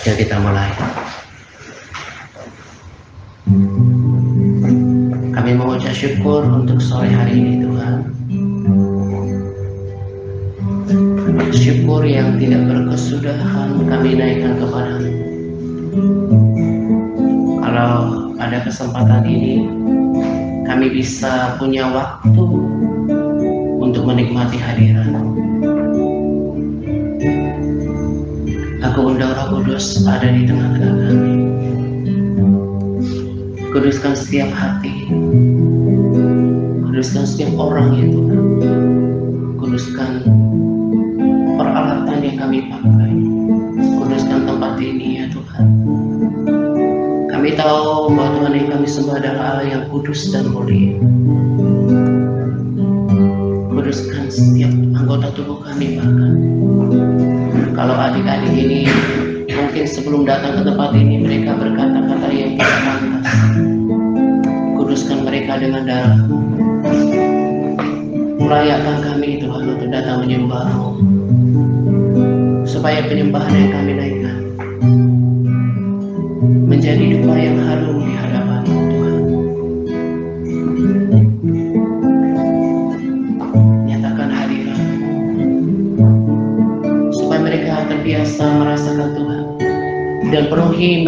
Yuk kita mulai. Kami mengucap syukur untuk sore hari ini Tuhan. Syukur yang tidak berkesudahan kami naikkan kepada-Mu. Kalau pada kesempatan ini kami bisa punya waktu untuk menikmati hadirat-Mu. Aku undang Roh Kudus ada di tengah-tengah kami. Kuduskan setiap hati, kuduskan setiap orang ya Tuhan. Kuduskan peralatan yang kami pakai, kuduskan tempat ini ya Tuhan. Kami tahu bahwa Tuhan yang kami sembah adalah Allah yang kudus dan mulia. Kuduskan setiap anggota tubuh kami bahkan. Kalau adik-adik ini mungkin sebelum datang ke tempat ini mereka berkata-kata yang tidak pantas, kuduskan mereka dengan darah-Mu. Layakkan kami Tuhan untuk datang menyembah-Mu, supaya penyembahan yang kami naikkan menjadi dupa yang harum di hadapan-Mu Tuhan. Nyatakan hadirat-Mu supaya mereka terbiasa merasakan Tuhan, dan penuhi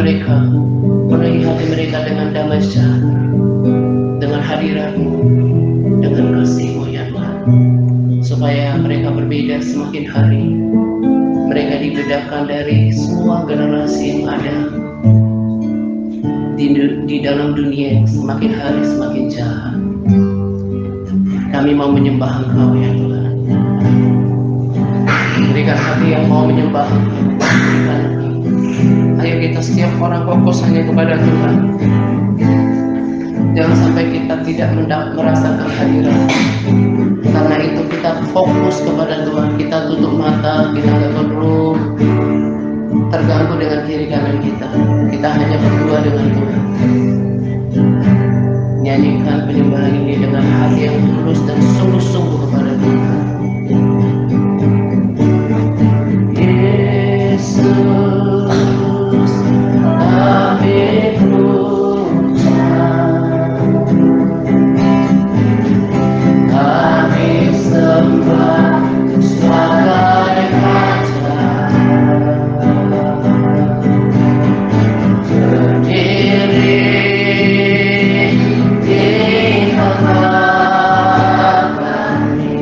hati mereka dengan damai sejahtera, dengan hadirat-Mu, dengan kasih-Mu ya Tuhan, supaya mereka berbeda semakin hari. Mereka dibedakan dari semua generasi yang ada di dalam dunia yang semakin hari semakin jahat. Kami mau menyembah Engkau ya Tuhan. Berikan hati yang mau menyembah Engkau. Ayo kita setiap orang fokus hanya kepada Tuhan. Jangan sampai kita tidak merasakan hadirat. Karena itu kita fokus kepada Tuhan. Kita tutup mata, kita tidak perlu terganggu dengan kiri kanan kita. Kita hanya berdua dengan Tuhan. Nyanyikan penyembahan ini dengan hati yang tulus dan sungguh-sungguh kepada Tuhan. Yesus, kami puja, kami sembah sebagai Raja, berdiri di tengah kami.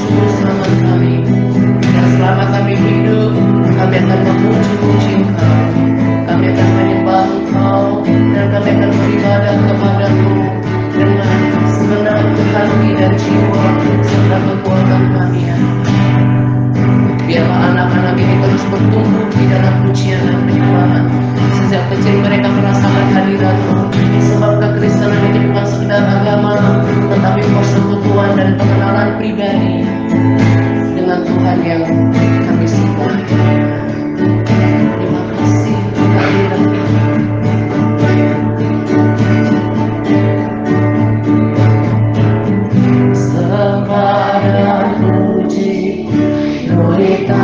Juru Selamat kami. Dan selama kami hidup, kami akan memuji-muji Engkau, kami akan menyembah Engkau, dan kami akan beribadah kepadamu dengan segenap hati dan jiwa serta kekuatan kami ya. Biarlah anak-anak ini terus bertumbuh di dalam pujian dan penyembahan. Sejak kecil mereka merasakan hadirat-Mu, sebab kekristenan itu bukan sekedar agama, tetapi persekutuan dan pengenalan pribadi dengan Tuhan yang kami sembah. Terima kasih kehadiran-Mu. Sembah dan puji, glorifikasi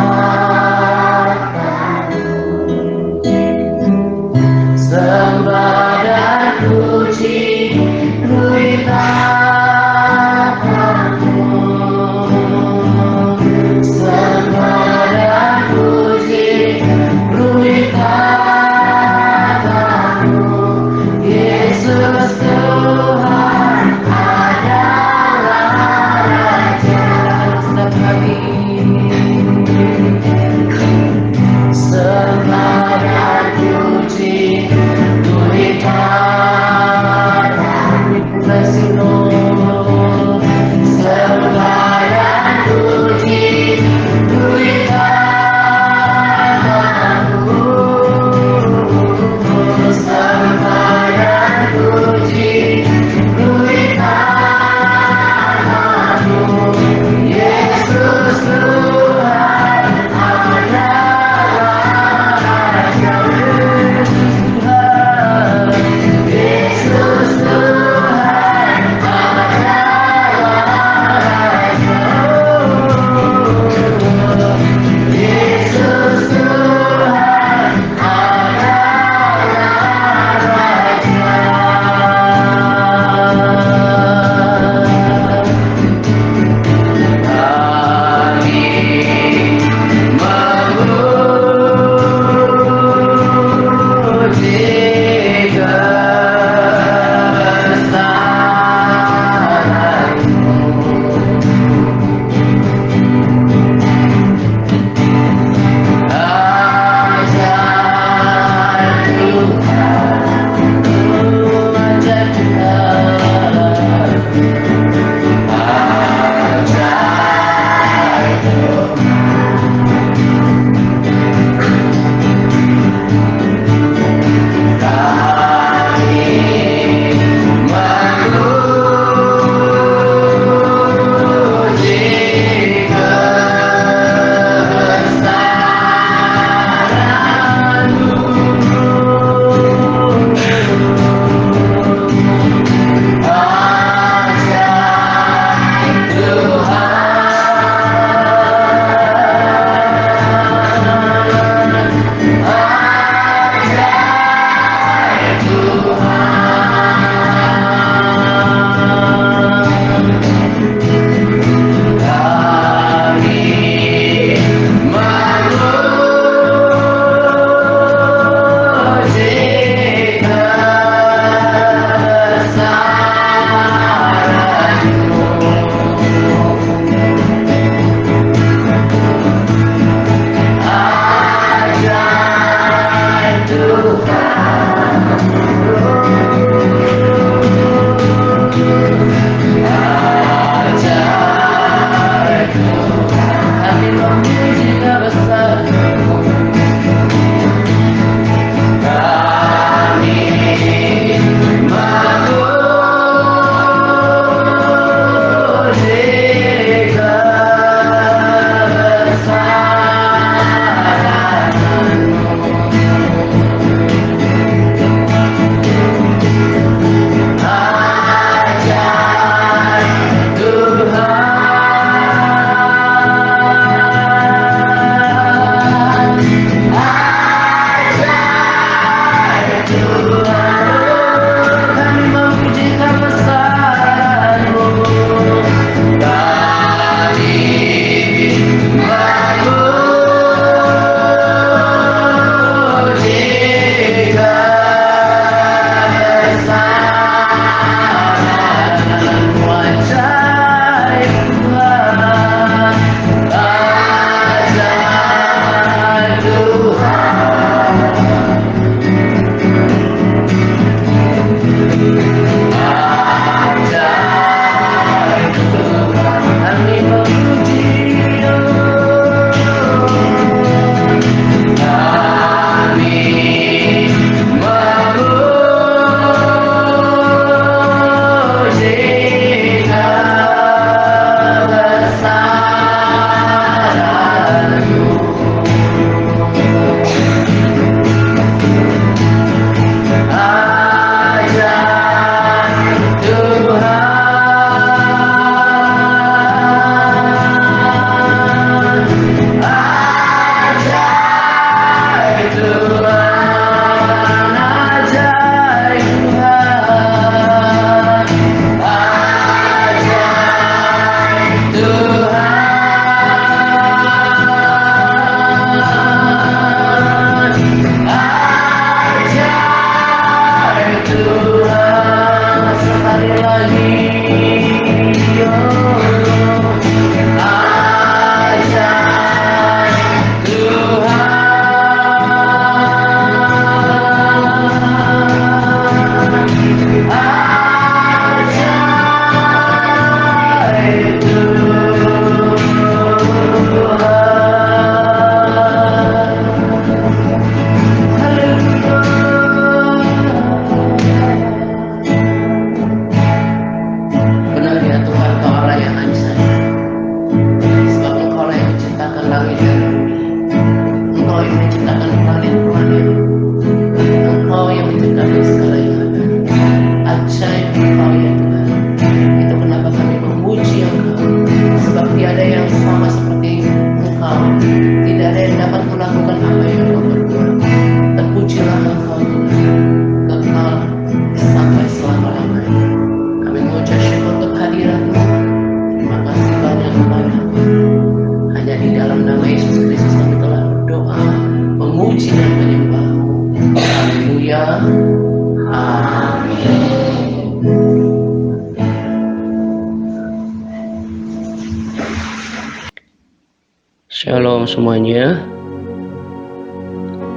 Shalom semuanya,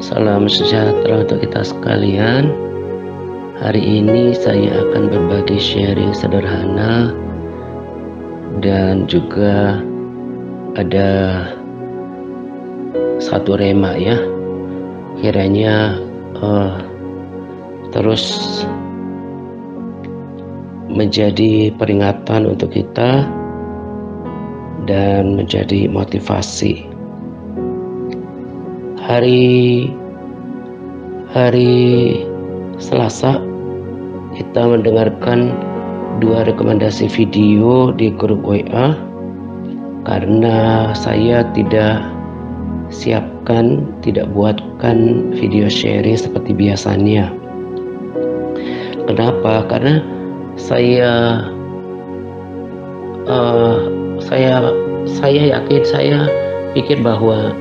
salam sejahtera untuk kita sekalian. Hari ini saya akan berbagi sharing sederhana dan juga ada satu rema ya. Kiranya terus menjadi peringatan untuk kita dan menjadi motivasi. Hari Selasa kita mendengarkan 2 rekomendasi video di grup WA karena saya tidak buatkan video sharing seperti biasanya. Kenapa? Karena saya pikir bahwa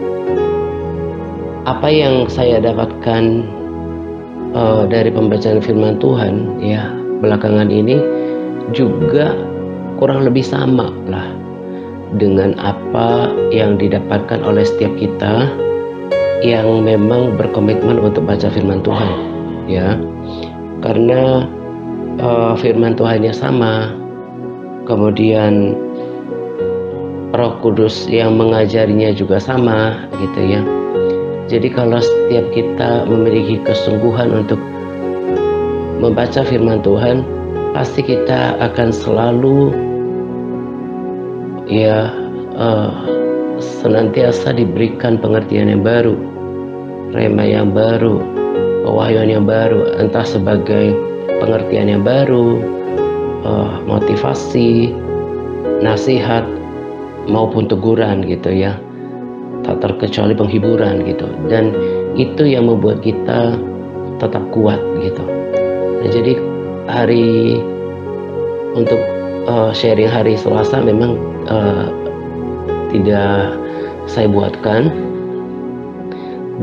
apa yang saya dapatkan dari pembacaan firman Tuhan ya belakangan ini juga kurang lebih sama lah dengan apa yang didapatkan oleh setiap kita yang memang berkomitmen untuk baca firman Tuhan ya, karena firman Tuhannya sama, kemudian Roh Kudus yang mengajarinya juga sama gitu ya. Jadi kalau setiap kita memiliki kesungguhan untuk membaca firman Tuhan, pasti kita akan selalu ya senantiasa diberikan pengertian yang baru, rema yang baru, pewahyuan yang baru, entah sebagai pengertian yang baru, motivasi, nasihat maupun teguran gitu ya, tak terkecuali penghiburan gitu, dan itu yang membuat kita tetap kuat gitu. Nah, jadi untuk sharing hari Selasa memang tidak saya buatkan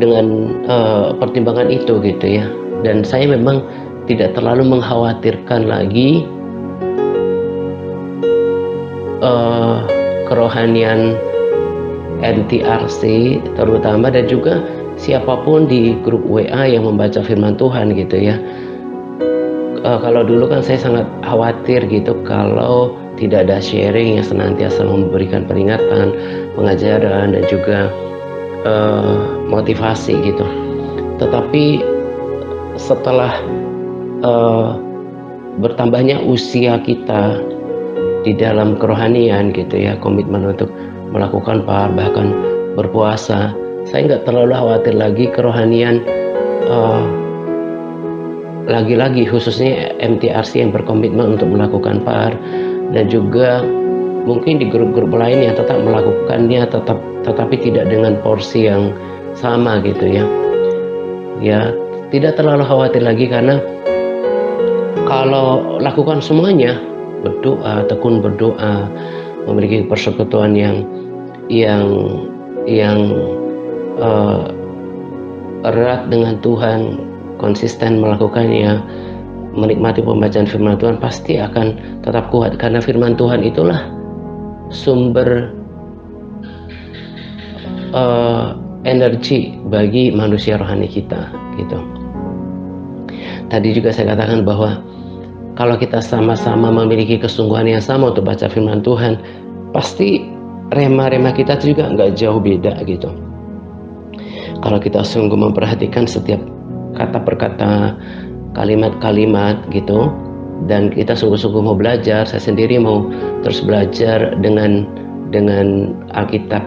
dengan pertimbangan itu gitu ya, dan saya memang tidak terlalu mengkhawatirkan lagi kerohanian NTRC terutama, dan juga siapapun di grup WA yang membaca firman Tuhan gitu ya. Kalau dulu kan saya sangat khawatir gitu kalau tidak ada sharing yang senantiasa memberikan peringatan, pengajaran dan juga motivasi gitu. Tetapi setelah bertambahnya usia kita di dalam kerohanian gitu ya, komitmen untuk melakukan bahkan berpuasa, saya nggak terlalu khawatir lagi kerohanian lagi-lagi khususnya MTRC yang berkomitmen untuk melakukan PAR, dan juga mungkin di grup-grup lain yang tetap melakukannya tetapi tidak dengan porsi yang sama gitu ya, tidak terlalu khawatir lagi, karena kalau lakukan semuanya, berdoa, tekun berdoa, memiliki persekutuan yang erat dengan Tuhan, konsisten melakukannya, menikmati pembacaan firman Tuhan, pasti akan tetap kuat, karena firman Tuhan itulah sumber energi bagi manusia rohani kita gitu. Tadi juga saya katakan bahwa kalau kita sama-sama memiliki kesungguhan yang sama untuk baca firman Tuhan, pasti rema-rema kita juga nggak jauh beda gitu. Kalau kita sungguh memperhatikan setiap kata per kata, kalimat-kalimat gitu, dan kita sungguh-sungguh mau belajar, saya sendiri mau terus belajar dengan Alkitab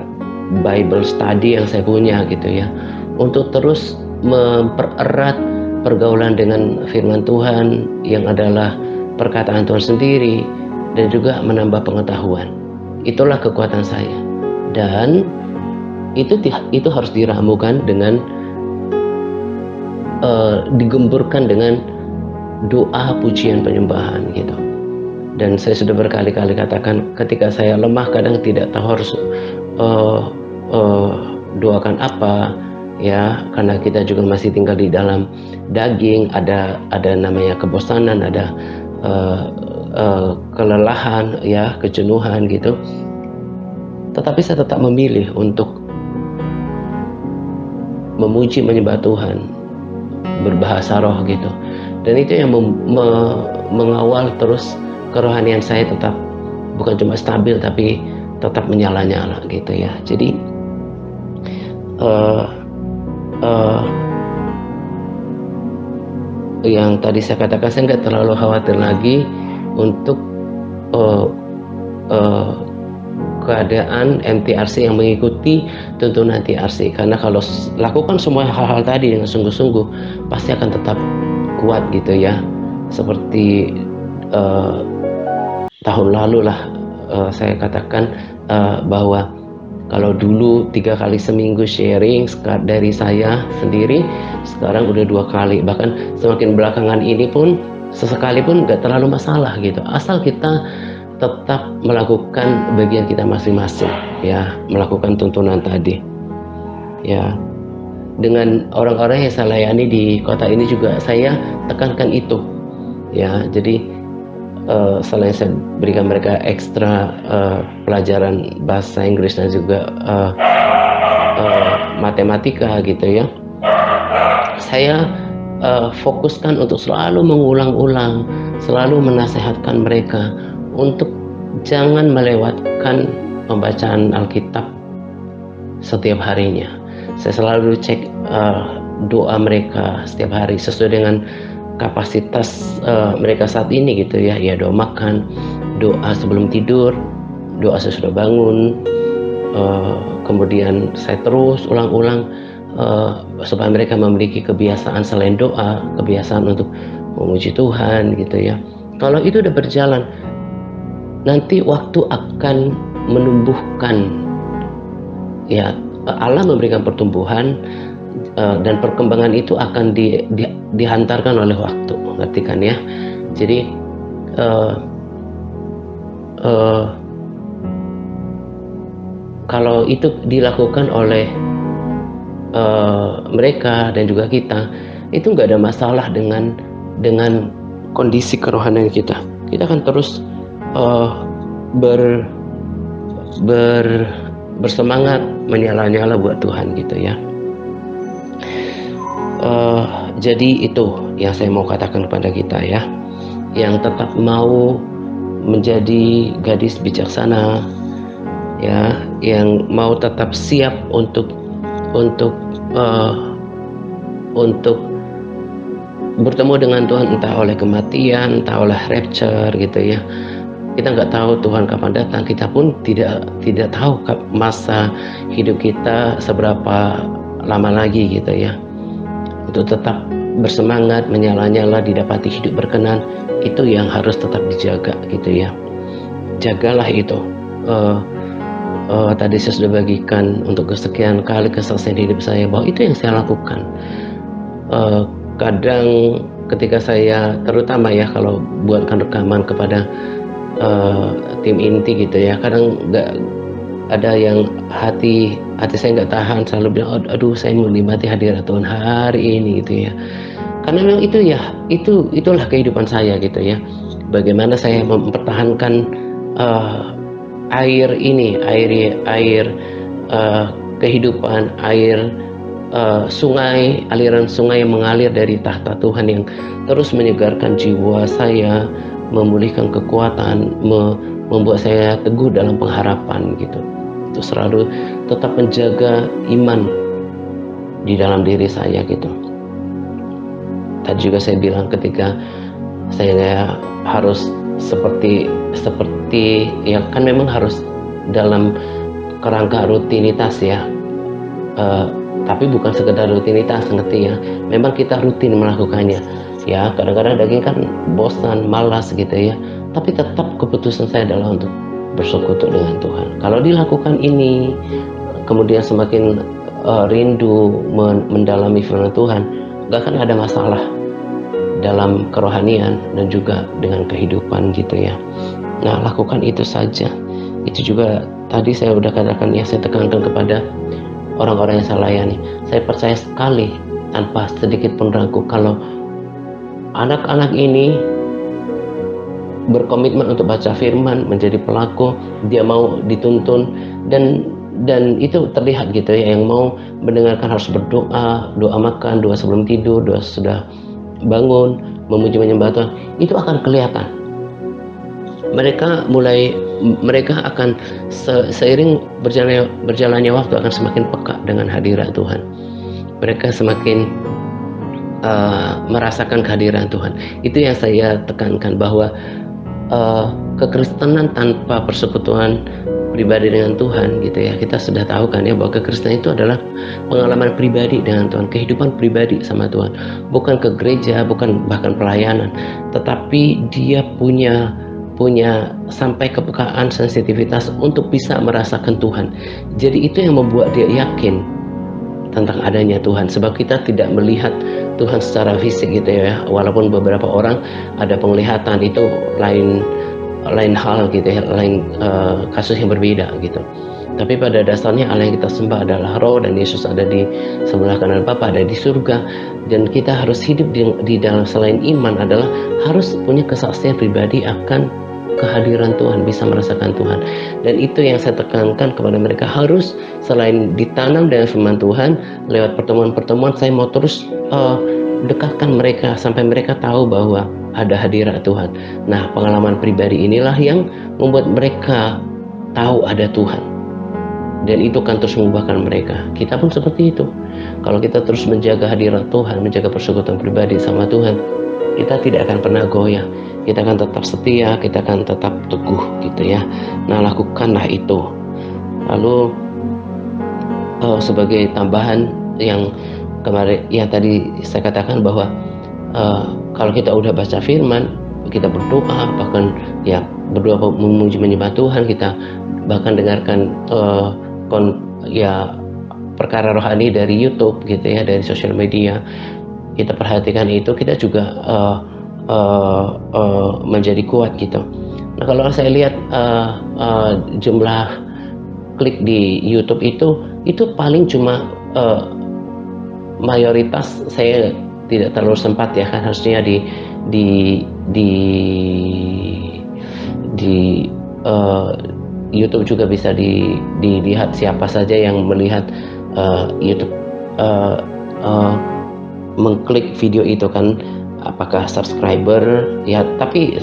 Bible study yang saya punya gitu ya, untuk terus mempererat pergaulan dengan firman Tuhan yang adalah perkataan Tuhan sendiri, dan juga menambah pengetahuan. Itulah kekuatan saya, dan itu harus diramukan dengan digemburkan dengan doa, pujian, penyembahan gitu. Dan saya sudah berkali-kali katakan, ketika saya lemah kadang tidak tahu harus doakan apa ya, karena kita juga masih tinggal di dalam daging, ada namanya kebosanan, ada kelelahan ya, kejenuhan gitu. Tetapi saya tetap memilih untuk memuji menyembah Tuhan, berbahasa roh gitu. Dan itu yang mengawal terus kerohanian saya tetap bukan cuma stabil tapi tetap menyala-nyala gitu ya. Jadi yang tadi saya katakan, saya nggak terlalu khawatir lagi untuk keadaan MTRC yang mengikuti tuntunan TRC, karena kalau lakukan semua hal-hal tadi dengan sungguh-sungguh pasti akan tetap kuat gitu ya. Seperti tahun lalu lah, saya katakan bahwa kalau dulu 3 kali seminggu sharing dari saya sendiri, sekarang udah 2 kali. Bahkan semakin belakangan ini pun sesekali pun nggak terlalu masalah gitu, asal kita tetap melakukan bagian kita masing-masing ya, melakukan tuntunan tadi ya. Dengan orang-orang yang saya layani di kota ini juga saya tekankan itu ya. Jadi selain saya berikan mereka ekstra pelajaran bahasa Inggris dan juga matematika gitu ya, saya fokuskan untuk selalu mengulang-ulang, selalu menasehatkan mereka untuk jangan melewatkan pembacaan Alkitab setiap harinya. Saya selalu cek doa mereka setiap hari sesuai dengan kapasitas mereka saat ini gitu ya. Ya, doa makan, doa sebelum tidur, doa sesudah bangun. Kemudian saya terus ulang-ulang supaya mereka memiliki kebiasaan selain doa, kebiasaan untuk memuji Tuhan gitu ya. Kalau itu udah berjalan, nanti waktu akan menumbuhkan ya. Allah memberikan pertumbuhan dan perkembangan itu akan dihantarkan oleh waktu, ngerti kan ya. Jadi kalau itu dilakukan oleh mereka dan juga kita, itu nggak ada masalah dengan kondisi kerohanian kita. Kita akan terus bersemangat menyala-nyala buat Tuhan gitu ya. Jadi itu yang saya mau katakan kepada kita ya, yang tetap mau menjadi gadis bijaksana ya, yang mau tetap siap untuk bertemu dengan Tuhan, entah oleh kematian, entah oleh rapture gitu ya. Kita nggak tahu Tuhan kapan datang, kita pun tidak tahu masa hidup kita seberapa lama lagi gitu ya. Untuk tetap bersemangat, menyala-nyala, didapati hidup berkenan, itu yang harus tetap dijaga gitu ya. Jagalah itu. Tadi saya sudah bagikan untuk kesekian kali kesaksian hidup saya bahwa itu yang saya lakukan. Kadang ketika saya, terutama ya kalau buatkan rekaman kepada tim inti gitu ya, kadang nggak ada yang hati saya nggak tahan, selalu bilang aduh saya mau menikmati hadirat Tuhan hari ini gitu ya. Karena memang itu ya, itulah kehidupan saya gitu ya. Bagaimana saya mempertahankan air ini, air kehidupan, air sungai, aliran sungai yang mengalir dari tahta Tuhan yang terus menyegarkan jiwa saya, memulihkan kekuatan, membuat saya teguh dalam pengharapan gitu. Itu selalu tetap menjaga iman di dalam diri saya gitu. Tadi juga saya bilang ketika saya harus seperti ya kan, memang harus dalam kerangka rutinitas ya, tapi bukan sekedar rutinitas, ngerti ya. Memang kita rutin melakukannya ya. Kadang-kadang daging kan bosan, malas gitu ya, tapi tetap keputusan saya adalah untuk bersekutu dengan Tuhan. Kalau dilakukan ini, kemudian semakin rindu mendalami firman Tuhan, gak akan ada masalah dalam kerohanian dan juga dengan kehidupan gitu ya. Nah, lakukan itu saja. Itu juga tadi saya udah katakan ya, saya tekankan kepada orang-orang yang saya layani. Saya percaya sekali tanpa sedikit pun ragu kalau anak-anak ini berkomitmen untuk baca firman, menjadi pelaku, dia mau dituntun, dan dan itu terlihat gitu ya, yang mau mendengarkan harus berdoa, doa makan, doa sebelum tidur, doa sudah bangun, memuji menyembah Tuhan, itu akan kelihatan. Mereka akan seiring berjalannya waktu akan semakin peka dengan hadirat Tuhan. Mereka semakin merasakan kehadiran Tuhan. Itu yang saya tekankan, bahwa kekristenan tanpa persekutuan pribadi dengan Tuhan gitu ya, kita sudah tahu kan ya, bahwa kekristenan itu adalah pengalaman pribadi dengan Tuhan, kehidupan pribadi sama Tuhan, bukan ke gereja, bukan bahkan pelayanan, tetapi dia punya sampai kepekaan, sensitivitas untuk bisa merasakan Tuhan. Jadi itu yang membuat dia yakin tentang adanya Tuhan, sebab kita tidak melihat Tuhan secara fisik gitu ya, walaupun beberapa orang ada penglihatan, itu lain hal gitu ya, lain kasus yang berbeda gitu. Tapi pada dasarnya Allah yang kita sembah adalah Roh, dan Yesus ada di sebelah kanan Bapa, ada di surga, dan kita harus hidup di dalam, selain iman adalah harus punya kesaksian pribadi akan kehadiran Tuhan, bisa merasakan Tuhan. Dan itu yang saya tekankan kepada mereka, harus selain ditanam dengan firman Tuhan, lewat pertemuan-pertemuan saya mau terus dekatkan mereka sampai mereka tahu bahwa ada hadirat Tuhan. Nah, pengalaman pribadi inilah yang membuat mereka tahu ada Tuhan, dan itu akan terus mengubahkan mereka. Kita pun seperti itu. Kalau kita terus menjaga hadirat Tuhan, menjaga persekutuan pribadi sama Tuhan, kita tidak akan pernah goyah. Kita akan tetap setia, kita akan tetap teguh gitu ya. Nah, lakukanlah itu. Lalu sebagai tambahan yang kemarin yang tadi saya katakan, bahwa kalau kita udah baca firman, kita berdoa, bahkan ya berdoa memuji menyembah Tuhan, kita bahkan dengarkan perkara rohani dari YouTube gitu ya, dari sosial media, kita perhatikan itu, kita juga menjadi kuat gitu. Nah, kalau saya lihat jumlah klik di YouTube itu paling cuma mayoritas, saya tidak terlalu sempat ya, kan harusnya di YouTube juga bisa dilihat siapa saja yang melihat YouTube mengklik video itu kan, apakah subscriber ya. Tapi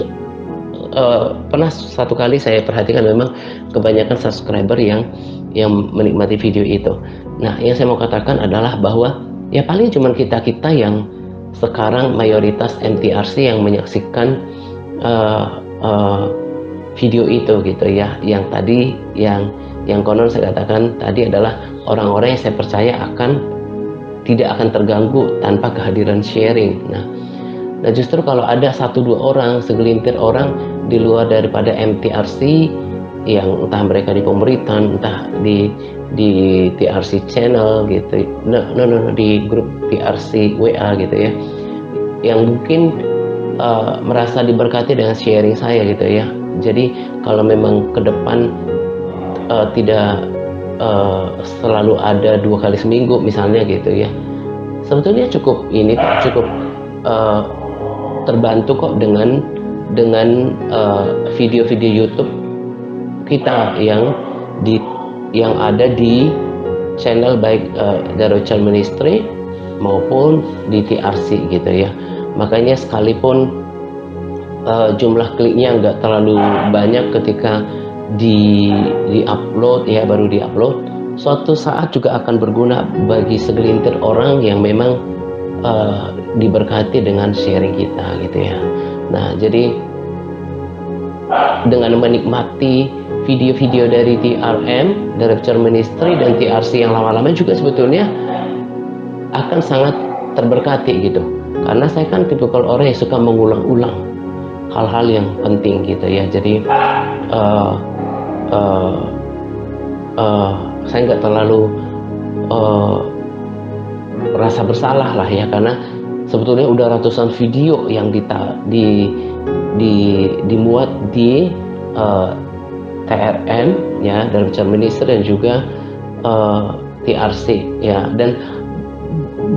pernah satu kali saya perhatikan, memang kebanyakan subscriber yang menikmati video itu. Nah, yang saya mau katakan adalah bahwa ya paling cuma kita yang sekarang mayoritas MTRC yang menyaksikan video itu gitu ya. Yang tadi yang konon saya katakan tadi adalah orang-orang yang saya percaya tidak akan terganggu tanpa kehadiran sharing. Nah, justru kalau ada 1-2 orang, segelintir orang di luar daripada MTRC, yang entah mereka di pemerintahan, entah di TRC channel gitu, di grup TRC WA gitu ya, yang mungkin merasa diberkati dengan sharing saya gitu ya. Jadi kalau memang ke depan tidak selalu ada 2 kali seminggu misalnya gitu ya, sebetulnya cukup terbantu kok dengan video-video YouTube kita yang ada di channel, baik Darul Child Ministry maupun di TRC gitu ya. Makanya sekalipun jumlah kliknya nggak terlalu banyak ketika di-upload ya, baru di-upload, suatu saat juga akan berguna bagi segelintir orang yang memang diberkati dengan sharing kita gitu ya. Nah, jadi dengan menikmati video-video dari TRM, Director Ministry, dan TRC yang lama-lama juga sebetulnya akan sangat terberkati gitu. Karena saya kan tipikal orang yang suka mengulang-ulang hal-hal yang penting gitu ya. Jadi saya nggak terlalu rasa bersalah lah ya, karena sebetulnya udah ratusan video yang dimuat di TRM ya, dari Director Ministry, dan juga TRC ya. Dan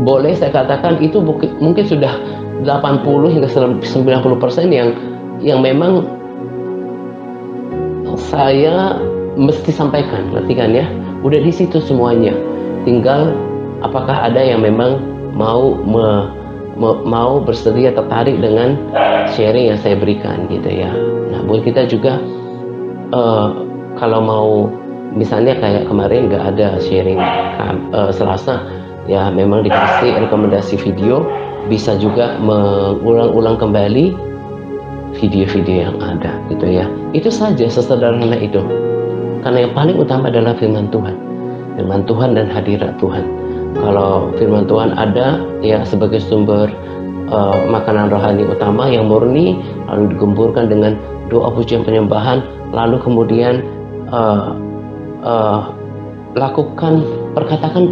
boleh saya katakan itu mungkin sudah 80 hingga 90% yang memang saya mesti sampaikan, ngerti kan ya, Udah di situ semuanya. Tinggal apakah ada yang memang mau bersedia tertarik dengan sharing yang saya berikan gitu ya. Nah, buat kita juga kalau mau misalnya kayak kemarin nggak ada sharing Selasa, ya memang dikasih rekomendasi video, bisa juga mengulang-ulang kembali video-video yang ada gitu ya. Itu saja, sesederhana itu. Karena yang paling utama adalah firman Tuhan dan hadirat Tuhan. Kalau firman Tuhan ada ya sebagai sumber makanan rohani utama yang murni, lalu digemburkan dengan doa pujian penyembahan, lalu kemudian perkatakan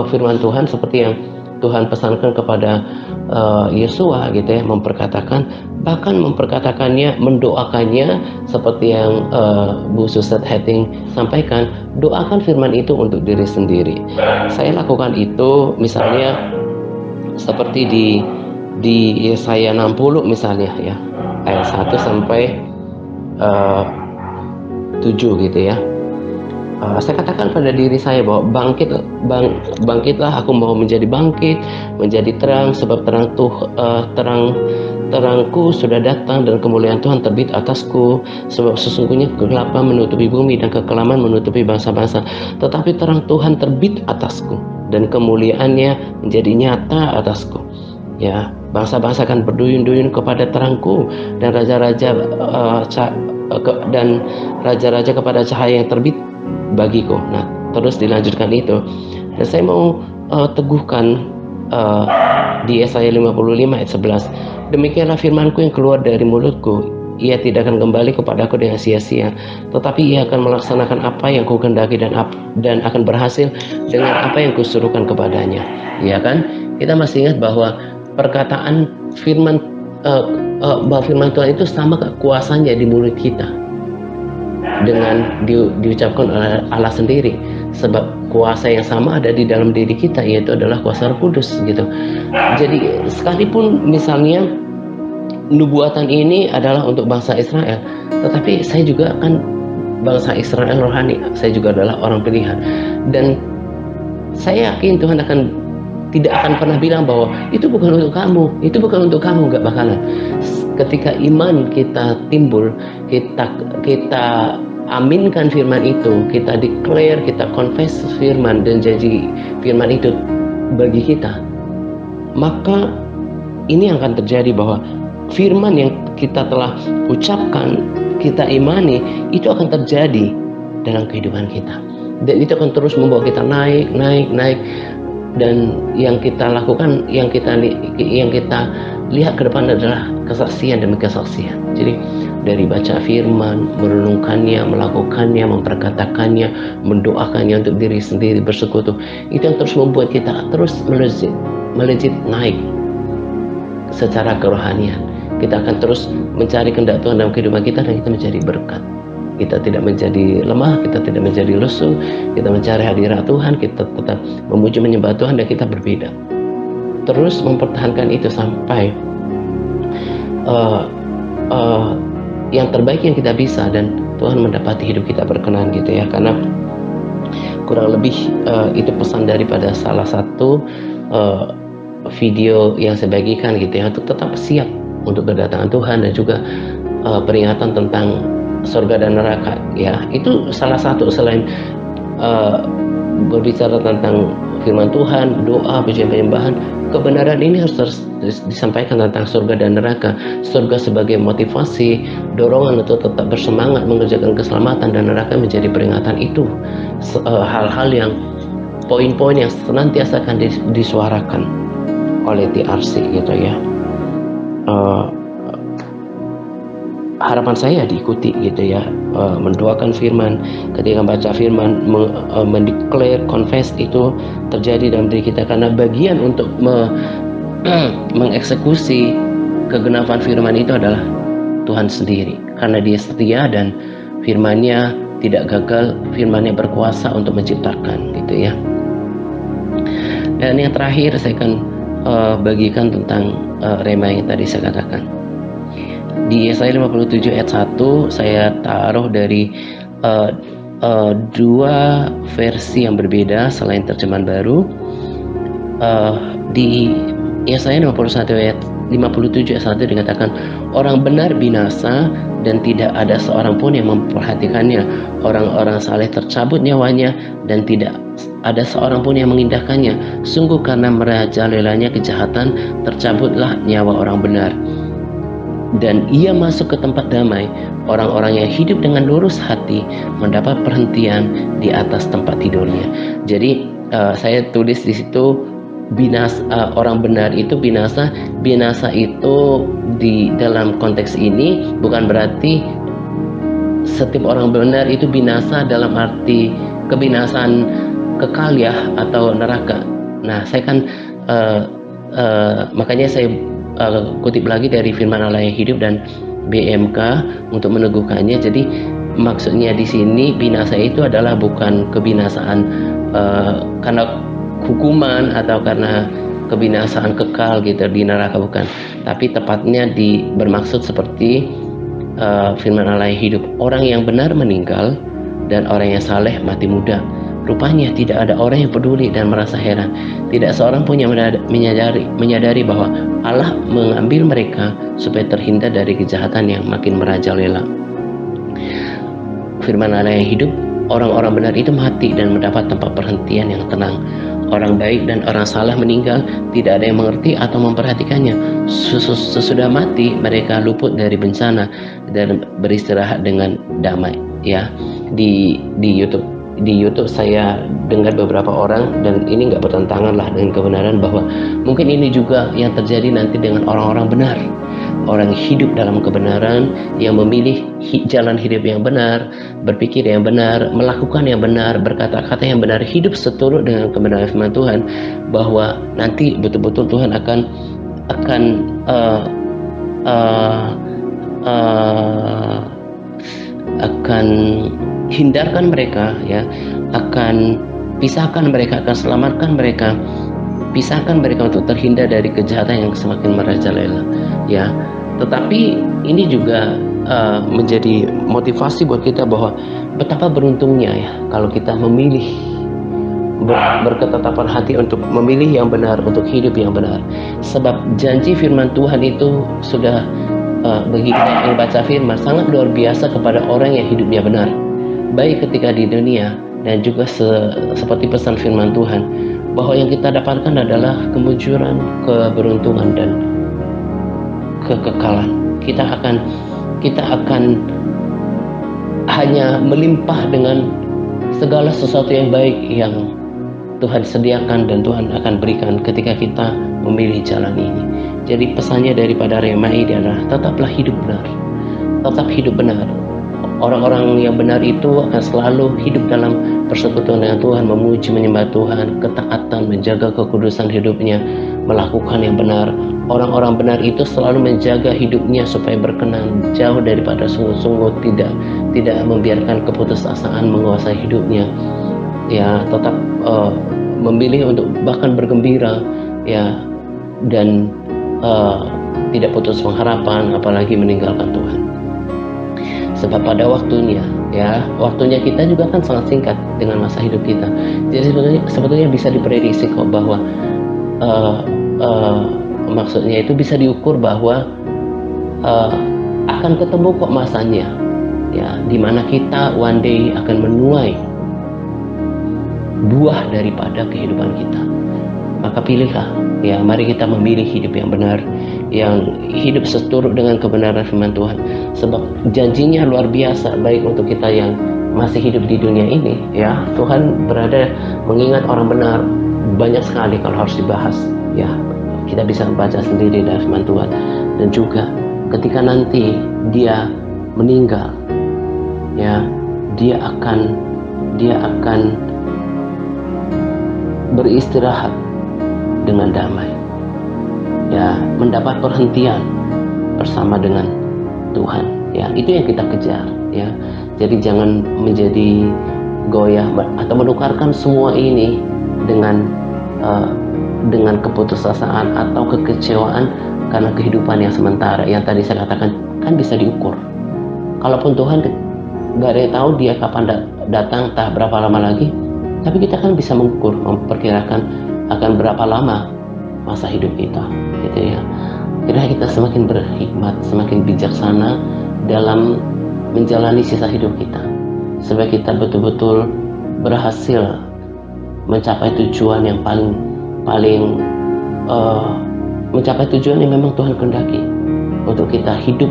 firman Tuhan seperti yang Tuhan pesankan kepada Yesua gitu ya, bahkan memperkatakannya, mendoakannya seperti yang Bu Suset Hetting sampaikan, doakan firman itu untuk diri sendiri. Saya lakukan itu misalnya seperti di Yesaya 60 misalnya ya, ayat 1 sampai 7 gitu ya. Saya katakan pada diri saya bahwa bangkitlah, aku mau menjadi bangkit, menjadi terang, sebab terangku sudah datang dan kemuliaan Tuhan terbit atasku, sebab sesungguhnya kegelapan menutupi bumi dan kekelaman menutupi bangsa-bangsa, tetapi terang Tuhan terbit atasku dan kemuliaannya menjadi nyata atasku. Ya, bangsa-bangsa akan berduyun-duyun kepada terangku dan raja-raja kepada cahaya yang terbit bagiku. Nah, terus dilanjutkan itu. Dan saya mau teguhkan di Yesaya 55 ayat 11. Demikianlah firmanku yang keluar dari mulutku, ia tidak akan kembali kepadaku dengan sia-sia, tetapi ia akan melaksanakan apa yang kukehendaki dan akan berhasil dengan apa yang kusuruhkan kepadanya. Ya kan? Kita masih ingat bahwa perkataan firman Tuhan itu sama kuasanya di mulut kita dengan diucapkan oleh Allah sendiri, sebab kuasa yang sama ada di dalam diri kita, yaitu adalah kuasa Roh Kudus gitu. Jadi sekalipun misalnya nubuatan ini adalah untuk bangsa Israel, tetapi saya juga akan bangsa Israel rohani, saya juga adalah orang pilihan, dan saya yakin Tuhan tidak akan pernah bilang bahwa itu bukan untuk kamu, nggak bakalan. Ketika iman kita timbul, kita aminkan firman itu, kita declare, kita confess firman dan janji firman itu bagi kita, maka ini yang akan terjadi, bahwa firman yang kita telah ucapkan, kita imani, itu akan terjadi dalam kehidupan kita, dan itu akan terus membawa kita naik. Dan yang kita lakukan, yang kita lihat ke depan adalah kesaksian demi kesaksian. Jadi dari baca firman, merenungkannya, melakukannya, memperkatakannya, mendoakannya untuk diri sendiri, bersekutu, itu yang terus membuat kita terus melejit naik secara kerohanian. Kita akan terus mencari kehendak Tuhan dalam kehidupan kita, dan kita menjadi berkat. Kita tidak menjadi lemah, kita tidak menjadi lesu, kita mencari hadirat Tuhan, kita tetap memuji menyembah Tuhan, dan kita berbeda. Terus mempertahankan itu sampai yang terbaik yang kita bisa, dan Tuhan mendapati hidup kita berkenan gitu ya. Karena kurang lebih itu pesan daripada salah satu video yang saya bagikan gitu ya, untuk tetap siap untuk kedatangan Tuhan, dan juga peringatan tentang surga dan neraka ya. Itu salah satu, selain berbicara tentang firman Tuhan, doa, pujian penyembahan, kebenaran ini harus terus disampaikan tentang surga dan neraka. Surga sebagai motivasi, dorongan untuk tetap bersemangat mengerjakan keselamatan, dan neraka menjadi peringatan. Itu hal-hal yang poin-poin yang senantiasa akan disuarakan oleh TRC gitu ya. Harapan saya diikuti gitu ya, mendoakan firman, ketika baca firman, mendeklar, confess, itu terjadi dalam diri kita, karena bagian untuk mengeksekusi kegenapan firman itu adalah Tuhan sendiri, karena Dia setia dan firman-Nya tidak gagal, firman-Nya berkuasa untuk menciptakan gitu ya. Dan yang terakhir saya akan bagikan tentang rema yang tadi saya katakan. Di Yesaya 57 ayat 1 saya taruh dari dua versi yang berbeda selain terjemahan baru. Di Yesaya 51 ayat 57 ayat 1 dikatakan, orang benar binasa dan tidak ada seorang pun yang memperhatikannya. Orang-orang saleh tercabut nyawanya dan tidak ada seorang pun yang mengindahkannya. Sungguh karena merajalelanya kejahatan, tercabutlah nyawa orang benar. Dan ia masuk ke tempat damai. Orang-orang yang hidup dengan lurus hati mendapat perhentian di atas tempat tidurnya. Jadi saya tulis di situ, orang benar itu binasa. Binasa itu di dalam konteks ini bukan berarti setiap orang benar itu binasa dalam arti kebinasaan kekal ya, atau neraka. Nah, saya kan makanya saya kutip lagi dari firman Allah yang hidup dan BMK untuk meneguhkannya. Jadi maksudnya di sini binasa itu adalah bukan kebinasaan karena hukuman atau karena kebinasaan kekal gitu di neraka, bukan. Tapi tepatnya bermaksud seperti firman Allah yang hidup, orang yang benar meninggal dan orang yang saleh mati muda. Rupanya tidak ada orang yang peduli dan merasa heran. Tidak seorang pun yang menyadari bahwa Allah mengambil mereka supaya terhindar dari kejahatan yang makin merajalela. Firman Allah yang hidup, orang-orang benar itu mati dan mendapat tempat perhentian yang tenang. Orang baik dan orang salah meninggal, tidak ada yang mengerti atau memperhatikannya. Sesudah mati mereka luput dari bencana dan beristirahat dengan damai. Ya, di YouTube saya dengar beberapa orang, dan ini nggak bertentangan lah dengan kebenaran, bahwa mungkin ini juga yang terjadi nanti dengan orang-orang benar, orang hidup dalam kebenaran, yang memilih jalan hidup yang benar, berpikir yang benar, melakukan yang benar, berkata-kata yang benar, hidup seturut dengan kebenaran firman Tuhan, bahwa nanti betul-betul Tuhan akan hindarkan mereka, ya, akan pisahkan mereka, akan selamatkan mereka, pisahkan mereka untuk terhindar dari kejahatan yang semakin merajalela, ya. Tetapi ini juga menjadi motivasi buat kita bahwa betapa beruntungnya ya kalau kita memilih, berketetapan hati untuk memilih yang benar, untuk hidup yang benar. Sebab janji firman Tuhan itu sudah bagi kita yang baca firman sangat luar biasa kepada orang yang hidupnya benar, baik ketika di dunia dan juga seperti pesan firman Tuhan, bahwa yang kita dapatkan adalah kemujuran, keberuntungan, dan kekekalan. Kita akan hanya melimpah dengan segala sesuatu yang baik yang Tuhan sediakan dan Tuhan akan berikan ketika kita memilih jalan ini. Jadi pesannya daripada Rema ini adalah tetaplah hidup benar, tetap hidup benar. Orang-orang yang benar itu akan selalu hidup dalam persekutuan dengan Tuhan, memuji, menyembah Tuhan, ketaatan, menjaga kekudusan hidupnya, melakukan yang benar. Orang-orang benar itu selalu menjaga hidupnya supaya berkenan, jauh daripada sungguh-sungguh, tidak membiarkan keputusasaan menguasai hidupnya, ya, tetap memilih untuk bahkan bergembira, ya, dan tidak putus pengharapan, apalagi meninggalkan Tuhan. Sebab pada waktunya, ya, waktunya kita juga kan sangat singkat dengan masa hidup kita. Jadi sebetulnya bisa diprediksi kok, bahwa maksudnya itu bisa diukur bahwa akan ketemu kok masanya, ya, dimana kita one day akan menuai buah daripada kehidupan kita. Maka pilihlah, ya, mari kita memilih hidup yang benar, yang hidup seturut dengan kebenaran firman Tuhan. Sebab janjinya luar biasa, baik untuk kita yang masih hidup di dunia ini, ya. Tuhan berada mengingat orang benar banyak sekali kalau harus dibahas, ya. Kita bisa membaca sendiri dari firman Tuhan. Dan juga ketika nanti dia meninggal, ya, dia akan beristirahat dengan damai, ya, mendapat perhentian bersama dengan Tuhan, ya. Itu yang kita kejar, ya. Jadi jangan menjadi goyah atau menukarkan semua ini dengan keputusasaan atau kekecewaan karena kehidupan yang sementara, yang tadi saya katakan kan bisa diukur. Kalaupun Tuhan nggak ada yang tahu dia kapan datang, entah berapa lama lagi. Tapi kita kan bisa mengukur, memperkirakan akan berapa lama masa hidup kita, gitu ya. Kira kita semakin berhikmat, semakin bijaksana dalam menjalani sisa hidup kita, supaya kita betul-betul berhasil mencapai tujuan yang paling mencapai tujuan yang memang Tuhan kehendaki untuk kita hidup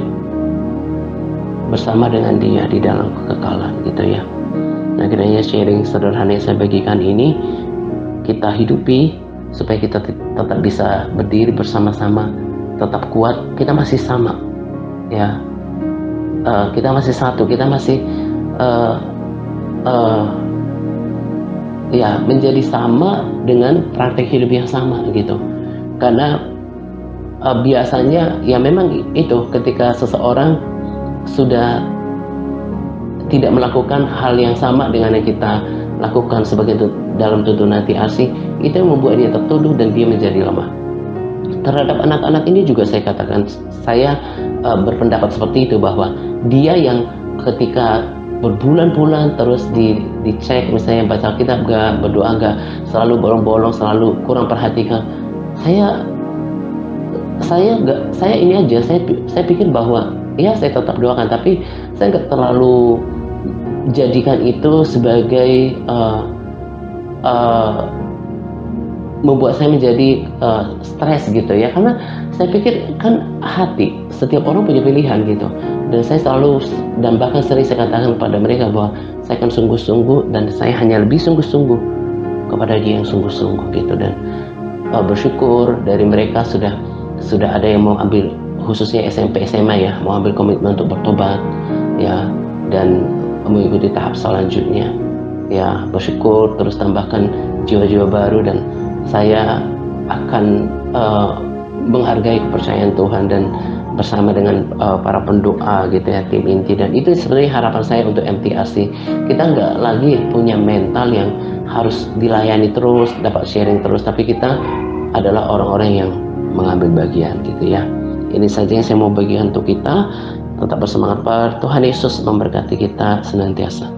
bersama dengan Dia di dalam kekekalan, gitu ya. Nah, kiranya sharing sederhana yang saya bagikan ini kita hidupi supaya kita tetap bisa berdiri bersama-sama, tetap kuat. Kita masih sama, ya. Kita masih satu. Kita masih ya menjadi sama dengan praktek hidup yang sama, gitu. Karena biasanya ya memang itu ketika seseorang sudah tidak melakukan hal yang sama dengan yang kita lakukan sebagai dalam tuntunan TRC, itu yang membuat dia tertuduh dan dia menjadi lemah. Terhadap anak-anak ini juga saya katakan, saya berpendapat seperti itu, bahwa dia yang ketika berbulan-bulan terus dicek, misalnya baca kitab gak, berdoa gak, selalu bolong-bolong, selalu kurang perhatikan. Saya ini aja, saya pikir bahwa ya saya tetap doakan, tapi saya nggak terlalu jadikan itu sebagai membuat saya menjadi stres, gitu ya. Karena saya pikir kan hati, setiap orang punya pilihan, gitu. Dan saya selalu, dan bahkan sering saya katakan kepada mereka bahwa saya akan sungguh-sungguh, dan saya hanya lebih sungguh-sungguh kepada Dia yang sungguh-sungguh, gitu. Dan bersyukur dari mereka sudah ada yang mau ambil, khususnya SMP SMA ya, mau ambil komitmen untuk bertobat ya, dan mengikuti tahap selanjutnya ya. Bersyukur, terus tambahkan jiwa-jiwa baru, dan saya akan menghargai kepercayaan Tuhan dan bersama dengan para pendoa, gitu ya, tim inti. Dan itu sebenarnya harapan saya untuk MTRC. Kita nggak lagi punya mental yang harus dilayani terus, dapat sharing terus, tapi kita adalah orang-orang yang mengambil bagian, gitu ya. Ini saja yang saya mau bagikan untuk kita. Tetap bersemangat, Tuhan Yesus memberkati kita senantiasa.